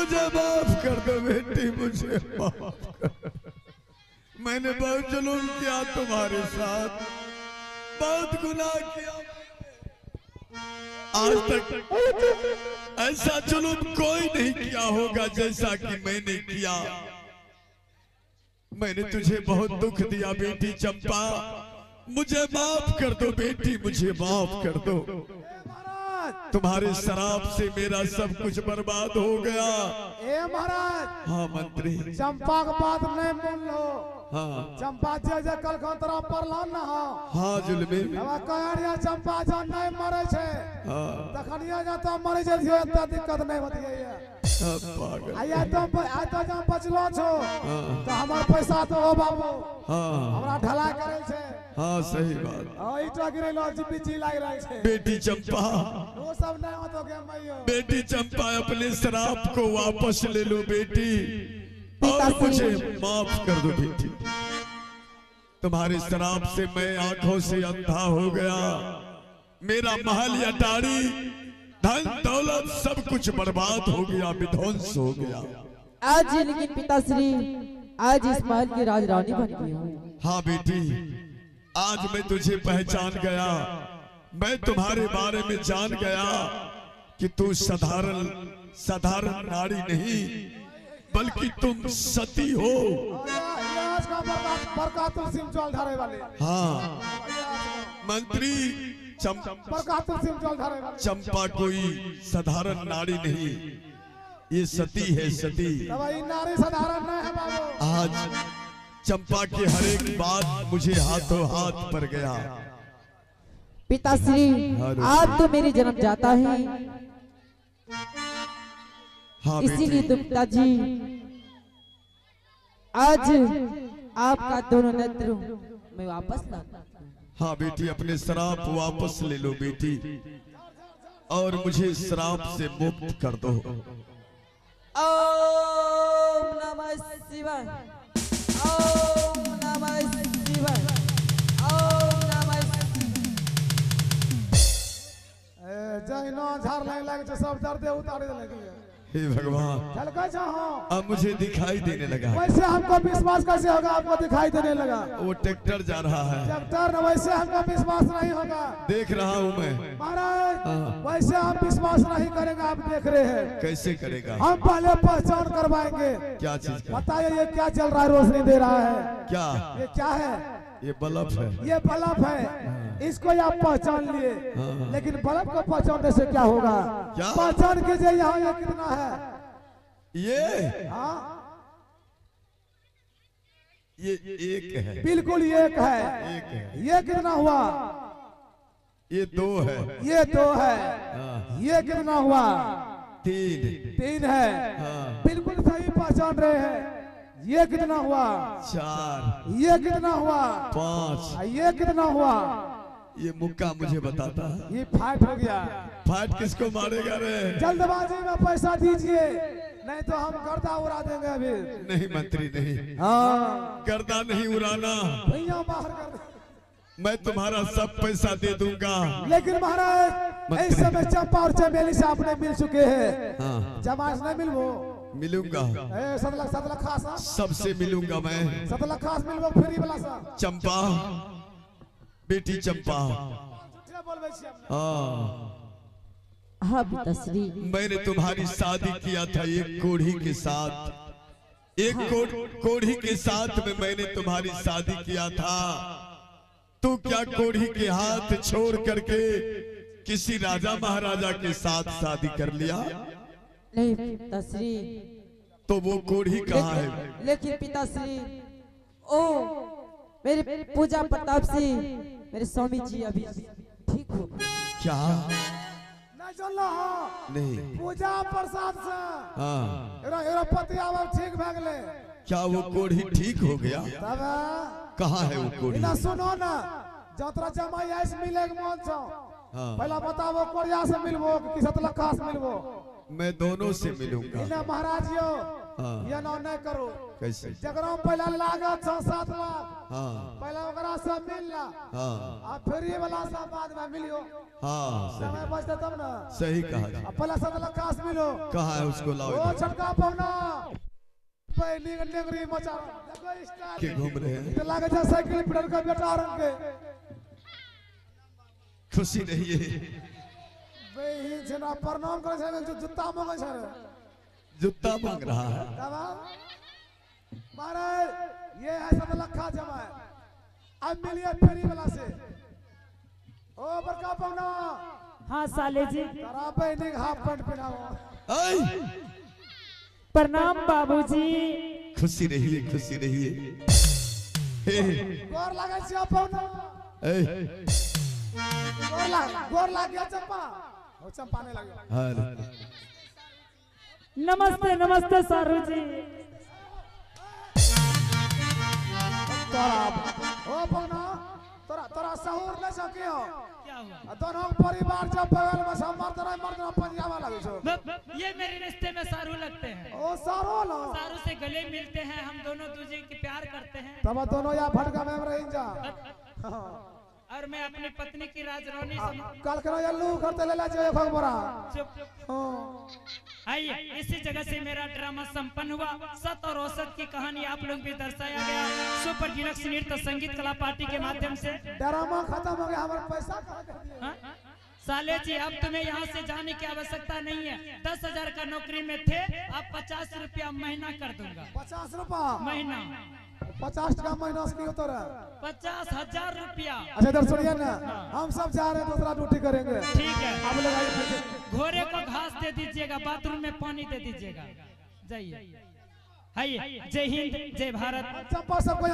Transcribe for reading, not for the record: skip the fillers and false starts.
मुझे माफ कर दो बेटी, मुझे माफ कर दो। मैंने बहुत जुल्म किया तुम्हारे साथ, बहुत गुनाह किया। आज तक ऐसा जुल्म कोई नहीं किया होगा जैसा कि मैंने किया। मैंने तुझे बहुत दुख दिया बेटी चंपा, मुझे माफ कर दो बेटी, मुझे माफ कर दो। तुम्हारे शराब से मेरा सब कुछ बर्बाद हो गया। ए महाराज। हाँ मंत्री। चंपा का बात नहीं बोल लो। हाँ। चंपा जे कल खतरा पड़ला न। हाँ जुल्मी। अब कहरिया चंपा जान नहीं मरे छे। हाँ। तखनिया जा तो मरे छे, इतना दिक्कत नहीं होती है। आया तो जब बचलो छो तो हमार पैसा तो हो बाबू। हाँ। हमरा ढलाई करे छे। हाँ सही बात। हां ईटा गिरैलो जीपीजी लाग रहे छे। बेटी चंपा, वो सब नहीं हो तो के मैयो। बेटी चंपा अपने शराब को वापस ले लो बेटी, और मुझे माफ कर दो बेटी। तुम्हारे शराब से मैं आंखों से अंधा हो गया। मेरा महल अटारी, धन दौलत सब कुछ बर्बाद हो गया, विध्वंस हो गया। आज लेकिन पिताश्री, आज इस महल की राजरानी बन गई हूँ। हाँ बेटी, आज मैं तुझे पहचान गया। मैं तुम्हारे बारे में जान गया कि तू साधारण नारी नहीं, बल्कि तुम सती हो। आज का बरका तुलसी जल ढारे वाले। हाँ मंत्री, चंपा कोई साधारण नारी नहीं, ये सती है, सती। नारी साधारण नहीं है बाबू। आज चंपा की हर एक बात मुझे हाथों हाथ पर गया। पिताश्री, आज तो मेरी जन्म जाता है। हाँ इसीलिए तो पिताजी आज आपका दोनों नेत्र मैं वापस लाता। हाँ बेटी, अपने श्राप वापस ले लो बेटी, और मुझे श्राप से मुक्त कर दो। ओम नमः शिवाय, ओम नमः शिवाय, ओम नमः। जहिना झाड़ लगे सब दर्द उतारे लगे। हे भगवान, अब मुझे दिखाई देने लगा। वैसे हमको विश्वास कैसे होगा? आपको दिखाई देने लगा। वो ट्रैक्टर जा रहा है। ट्रैक्टर, वैसे हमको विश्वास नहीं होगा। देख रहा हूँ मैं महाराज। वैसे हम विश्वास नहीं करेंगे, आप देख रहे हैं। कैसे करेगा? हम पहले पहचान करवाएंगे। क्या चीज? बताइए ये क्या चल रहा है, रोशनी दे रहा है? क्या ये क्या है? ये बल्ब है। ये बल्ब है, इसको आप पहचान लिए। लेकिन बल्ब को पहचानने से क्या होगा? क्या? पहचान कीजिए यहाँ ये कितना है। ये हाँ, ये एक है। बिल्कुल एक है। एक है। ये कितना हुआ? ये दो है। ये दो है। ये कितना हुआ? तीन है। बिल्कुल सही पहचान रहे हैं। ये कितना हुआ? 4। ये कितना हुआ? 5। ये कितना हुआ? ये मुक्का मुझे बताता है। ये फाइट हो गया। फाइट किसको मारेगा रे? जल्दबाजी में पैसा दीजिए, नहीं तो हम गर्दा उड़ा देंगे अभी। नहीं मंत्री, नहीं। हाँ, गर्दा नहीं उड़ाना, भैया बाहर कर दे। मैं तुम्हारा सब पैसा दे दूंगा। लेकिन महाराज, इस समय चंपा और चमेली से आपने मिल चुके हैं। हाँ। जमाश नहीं मिलवो? मिलूंगा। 7 लाख खास। सबसे मिलूंगा मैं। 7 लाख खास मिलवो फ्री वाला सा। चंपा, बेटी चंपा। हाँ पिताश्री, मैंने तुम्हारी शादी किया था एक कोढ़ी के साथ। एक कोढ़ी के साथ में मैंने तुम्हारी शादी किया था। तू क्या कोढ़ी के हाथ छोड़ करके किसी राजा महाराजा के साथ शादी कर लिया? नहीं पिताश्री। तो वो कोढ़ी कहाँ है? लेकिन पिताश्री, ओ मेरे पूजा प्रताप से मेरे स्वामी जी अभी ठीक हो। क्या? नहीं चल रहा। नहीं। पूजा प्रसाद से। हाँ। एरा पति आवाज ठीक भाग ले। क्या वो कोढ़ी ठीक हो गया? तब कहाँ है वो कोढ़ी? इना सुनो ना, जतरा जमाई ऐसे मिले के मन छो। हाँ। पहला बताओ कोरिया से मिलवो कि 7 लाख खास मिलवो? मैं दोनों से मिलूंगा। इना महाराज यो हाँ। ये ना नहीं करो। कैसे? जगरा में पहला लागत 6-7 लाख, हाँ पहला ओकरा से मिलना, हाँ अब फिर ये वाला सब बाद में मिलियो, हाँ समय सही बचते तब ना। सही कहा जी। अब पहला 7 लाख काश मिलो, कहाँ है उसको लाओ वो इधर। छटका पवना पहली नेगरी मचा देखो स्टाइल के घूम रहे हैं। तो लागे जैसे साइकिल पिटर का बेटा रंग के खुशी रहिए। बे ही जना प्रणाम करे छै जो जूता मांगे छै रे जूता मांग रहा है। दादा मारे ये है 7 लाख जमा है, अब मिलिए फेरी वाला से। ओ बड़का पवना हाँ साले जी। तरा बहनी हाफ पैंट पहनाओ। ऐ, प्रणाम बाबूजी। खुशी रहिए खुशी रहिए। हे, गोर लागे छै पवना, ऐ, गोर लाग गया चंपा, ओ चंपा ने लगे। अरे, नमस्ते नमस्ते सारू जी। तोरा ओ पवना तोरा सहूर न सके हो। क्या हुआ? दोनों परिवार जब बगल में सब मर्द पंजाबा लगे छो। ये मेरे रिश्ते में सारू लगते हैं। ओ सारो लो सारू से गले मिलते हैं, हम दोनों दूसरे के प्यार करते हैं। तब दोनों या भटका में रह जा। और मैं अपनी पत्नी की राजरानी कल करो यल्लू करते ले ले जे खबरा। चुप। हां आइए, इसी जगह से मेरा ड्रामा संपन्न हुआ। सत और औसत की कहानी आप लोग भी दर्शाया गया सुपर डिलक्स नृत्य संगीत कला पार्टी के माध्यम से। ड्रामा खत्म हो गया, हमारा पैसा कहां कर दिए? हाँ? साले जी, अब तुम्हें यहाँ से जाने की आवश्यकता नहीं है। 10,000 का नौकरी में थे, अब 50 रुपया महीना कर दूंगा। 50 रुपया महीना 50 टका महीना से की होता रहा। 50,000 रुपया। अच्छा इधर सुनिए ना, हम सब जा रहे हैं, दूसरा ड्यूटी करेंगे। ठीक है, आप लोग आइए। घोड़े को घास दे दीजिएगा, बाथरूम में पानी दे दीजिएगा। जाइए। हाइए, जय हिंद जय भारत। चंपा सबको